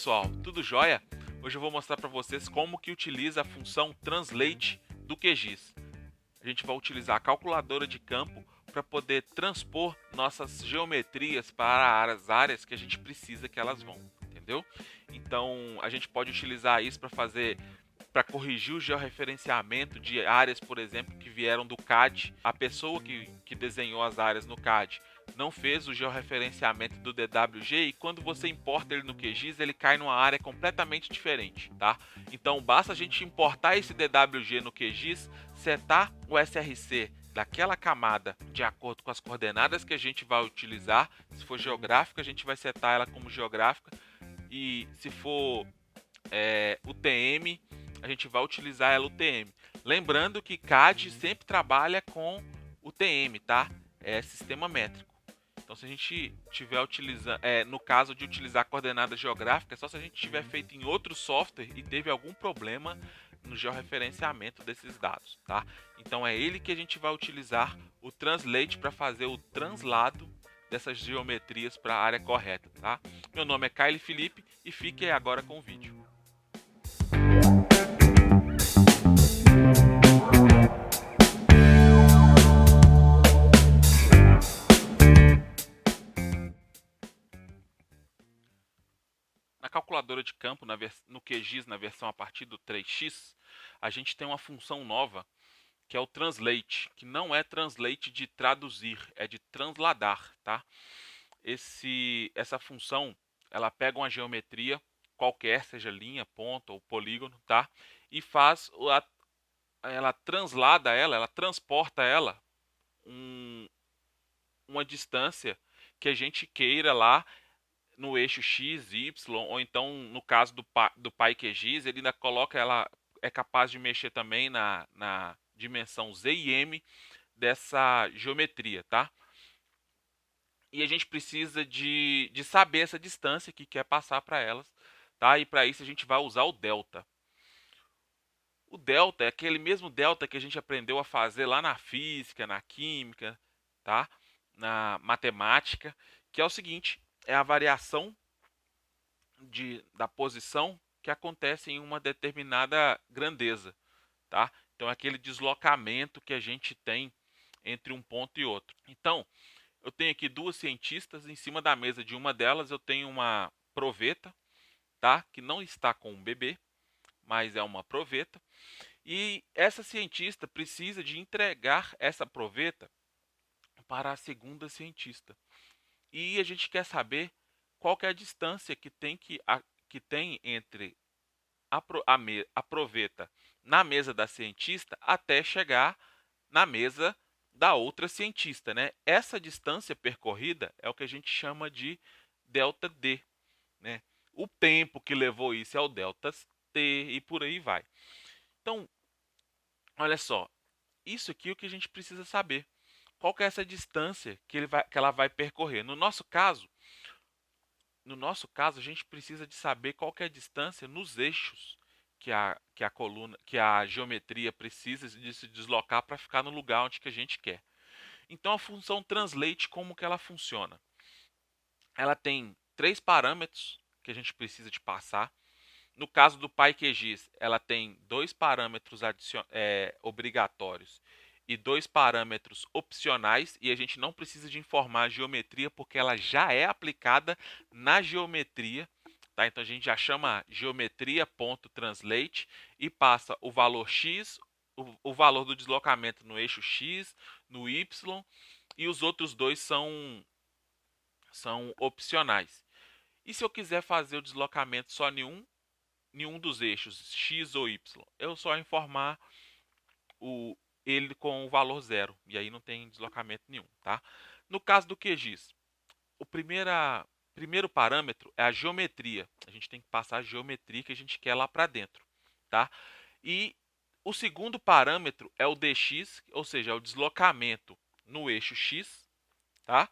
pessoal, tudo jóia? Hoje eu vou mostrar para vocês como que utiliza a função Translate do QGIS. A gente vai utilizar a calculadora de campo para poder transpor nossas geometrias para as áreas que a gente precisa que elas vão, entendeu? Então a gente pode utilizar isso para corrigir o georreferenciamento de áreas, por exemplo, que vieram do CAD. A pessoa que desenhou as áreas no CAD não fez o georreferenciamento do DWG e quando você importa ele no QGIS, ele cai numa área completamente diferente, tá? Então basta a gente importar esse DWG no QGIS, setar o SRC daquela camada de acordo com as coordenadas que a gente vai utilizar. Se for geográfica, a gente vai setar ela como geográfica, e se for UTM, a gente vai utilizar ela UTM. Lembrando que CAD sempre trabalha com UTM, tá? É sistema métrico. Então, se a gente estiver utilizando, no caso de utilizar coordenada geográfica, é só se a gente tiver feito em outro software e teve algum problema no georreferenciamento desses dados, tá? Então, é ele que a gente vai utilizar o Translate para fazer o translado dessas geometrias para a área correta, tá? Meu nome é Kyle Felipe e fique agora com o vídeo. Na calculadora de campo, no QGIS, na versão a partir do 3x, a gente tem uma função nova, que é o Translate, que não é Translate de traduzir, é de transladar, tá? Essa função, ela pega uma geometria qualquer, seja linha, ponto ou polígono, tá? E ela translada ela transporta ela uma distância que a gente queira lá no eixo X, Y, ou então no caso do PyQGIS, ele ainda coloca ela, é capaz de mexer também na dimensão Z e M dessa geometria, tá? E a gente precisa de saber essa distância que quer passar para elas, tá? E para isso a gente vai usar o delta. O delta é aquele mesmo delta que a gente aprendeu a fazer lá na física, na química, tá? Na matemática, que é o seguinte, é a variação da posição que acontece em uma determinada grandeza, tá? Então é aquele deslocamento que a gente tem entre um ponto e outro. Então, eu tenho aqui duas cientistas, em cima da mesa de uma delas eu tenho uma proveta, tá? Que não está com um bebê, mas é uma proveta. E essa cientista precisa de entregar essa proveta para a segunda cientista. E a gente quer saber qual que é a distância que tem entre a proveta na mesa da cientista até chegar na mesa da outra cientista, né? Essa distância percorrida é o que a gente chama de delta D, né? O tempo que levou isso é o delta T e por aí vai. Então, olha só, isso aqui é o que a gente precisa saber. Qual que é essa distância que ela vai percorrer? No nosso caso, a gente precisa de saber qual que é a distância nos eixos que a geometria precisa de se deslocar para ficar no lugar onde que a gente quer. Então a função translate, como que ela funciona? Ela tem três parâmetros que a gente precisa de passar. No caso do PyQGIS, ela tem dois parâmetros obrigatórios e dois parâmetros opcionais, e a gente não precisa de informar a geometria porque ela já é aplicada na geometria, tá? Então a gente já chama geometria.translate e passa o valor x, o valor do deslocamento no eixo x, no y, e os outros dois são opcionais. E se eu quiser fazer o deslocamento só em um dos eixos, x ou y, eu só informar ele com o valor zero, e aí não tem deslocamento nenhum, tá? No caso do QGIS, o primeiro parâmetro é a geometria. A gente tem que passar a geometria que a gente quer lá para dentro, tá? E o segundo parâmetro é o dx, ou seja, é o deslocamento no eixo x, tá?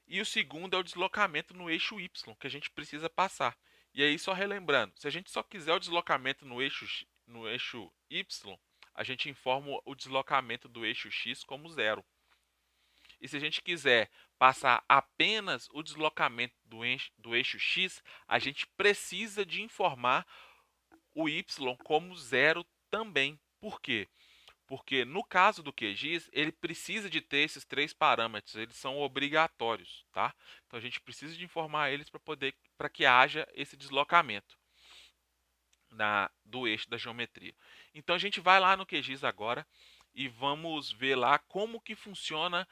E o segundo é o deslocamento no eixo y, que a gente precisa passar. E aí, só relembrando, se a gente só quiser o deslocamento no eixo y, a gente informa o deslocamento do eixo x como zero. E se a gente quiser passar apenas o deslocamento do eixo X, a gente precisa de informar o Y como zero também. Por quê? Porque no caso do QGIS, ele precisa de ter esses três parâmetros, eles são obrigatórios, tá? Então a gente precisa de informar eles para que haja esse deslocamento do eixo da geometria. Então a gente vai lá no QGIS agora e vamos ver lá como que funciona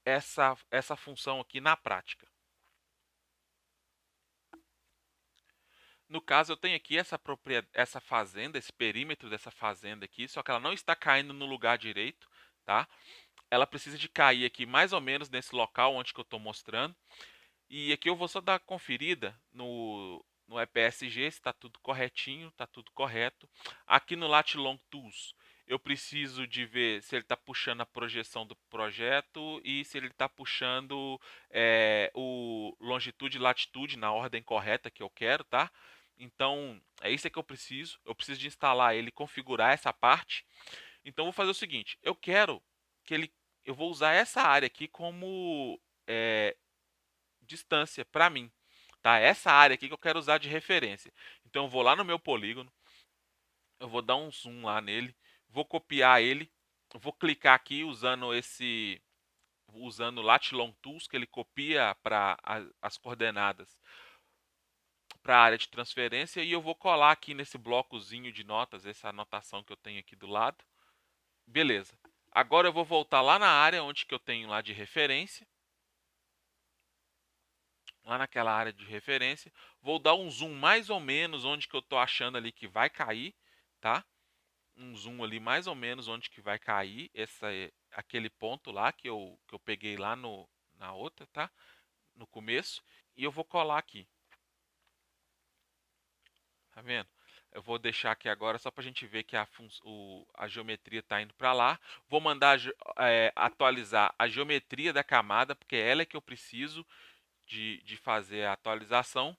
essa função aqui na prática. No caso, eu tenho aqui essa fazenda, esse perímetro dessa fazenda aqui, só que ela não está caindo no lugar direito, tá? Ela precisa de cair aqui mais ou menos nesse local onde que eu estou mostrando. E aqui eu vou só dar uma conferida no EPSG, se está tudo corretinho, está tudo correto. Aqui no Lat Long Tools, eu preciso de ver se ele está puxando a projeção do projeto e se ele está puxando o longitude e latitude na ordem correta que eu quero, tá? Então, é isso que eu preciso. Eu preciso de instalar ele, configurar essa parte. Então, vou fazer o seguinte. Eu quero que eu vou usar essa área aqui como distância para mim. Tá? Essa área aqui que eu quero usar de referência. Então, eu vou lá no meu polígono. Eu vou dar um zoom lá nele. Vou copiar ele. Vou clicar aqui usando o Lat Long Tools, que ele copia para as coordenadas para a área de transferência, e eu vou colar aqui nesse blocozinho de notas, essa anotação que eu tenho aqui do lado. Beleza. Agora eu vou voltar lá na área onde que eu tenho lá de referência. Lá naquela área de referência. Vou dar um zoom mais ou menos onde que eu estou achando ali que vai cair, tá? Um zoom ali mais ou menos onde que vai cair aquele ponto lá que eu peguei lá na outra, tá? No começo. E eu vou colar aqui. Tá vendo? Eu vou deixar aqui agora só para a gente ver que a geometria está indo para lá. Vou mandar atualizar a geometria da camada, porque é ela que eu preciso de fazer a atualização.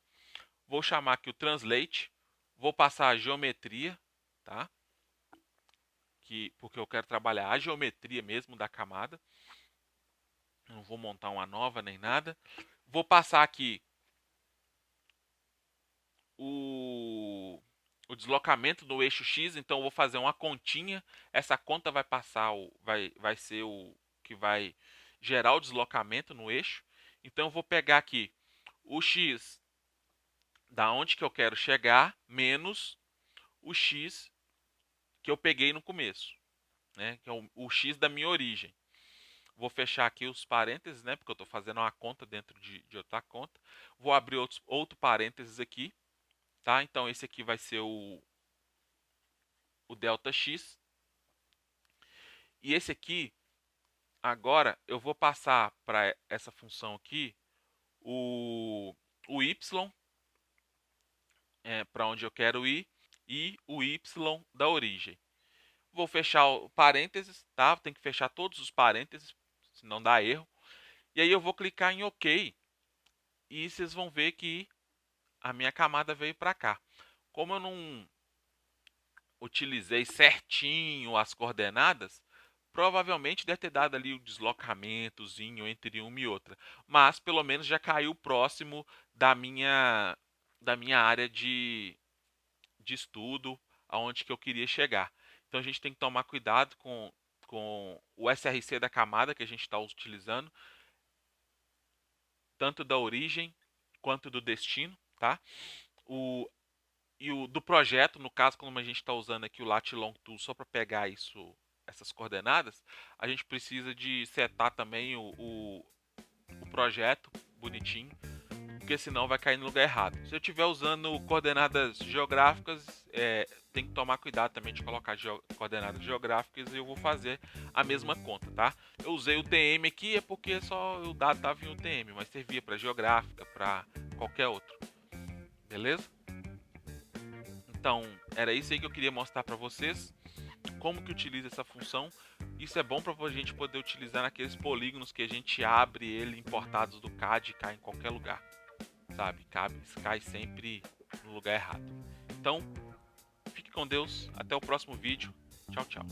Vou chamar aqui o Translate. Vou passar a geometria, tá? Porque eu quero trabalhar a geometria mesmo da camada. Não vou montar uma nova nem nada. Vou passar aqui o deslocamento do eixo X, então eu vou fazer uma continha. Essa conta vai passar, vai ser o que vai gerar o deslocamento no eixo. Então eu vou pegar aqui o X da onde que eu quero chegar, menos o X que eu peguei no começo, né? Que é o X da minha origem. Vou fechar aqui os parênteses, né? Porque eu estou fazendo uma conta dentro de outra conta. Vou abrir outro parênteses aqui. Tá? Então esse aqui vai ser o delta x. E esse aqui, agora eu vou passar para essa função aqui o y, para onde eu quero ir, e o y da origem. Vou fechar o parênteses, tá? Tem que fechar todos os parênteses, senão dá erro. E aí eu vou clicar em OK. E vocês vão ver que a minha camada veio para cá. Como eu não utilizei certinho as coordenadas, provavelmente deve ter dado ali o deslocamentozinho entre uma e outra. Mas pelo menos já caiu próximo da minha área de estudo, aonde que eu queria chegar. Então a gente tem que tomar cuidado com o SRC da camada que a gente está utilizando, tanto da origem quanto do destino, tá? E o do projeto, no caso, como a gente está usando aqui o Lat Long Tool só para pegar essas coordenadas, a gente precisa de setar também o projeto bonitinho, porque senão vai cair no lugar errado. Se eu estiver usando coordenadas geográficas, tem que tomar cuidado também de colocar coordenadas geográficas, e eu vou fazer a mesma conta, tá? Eu usei o TM aqui, é porque só o dado estava em UTM, mas servia para geográfica, para qualquer outro. Beleza? Então, era isso aí que eu queria mostrar para vocês, como que utiliza essa função. Isso é bom para a gente poder utilizar naqueles polígonos que a gente abre ele importados do CAD e cai em qualquer lugar, sabe? Cai sempre no lugar errado. Então, fique com Deus, até o próximo vídeo. Tchau, tchau.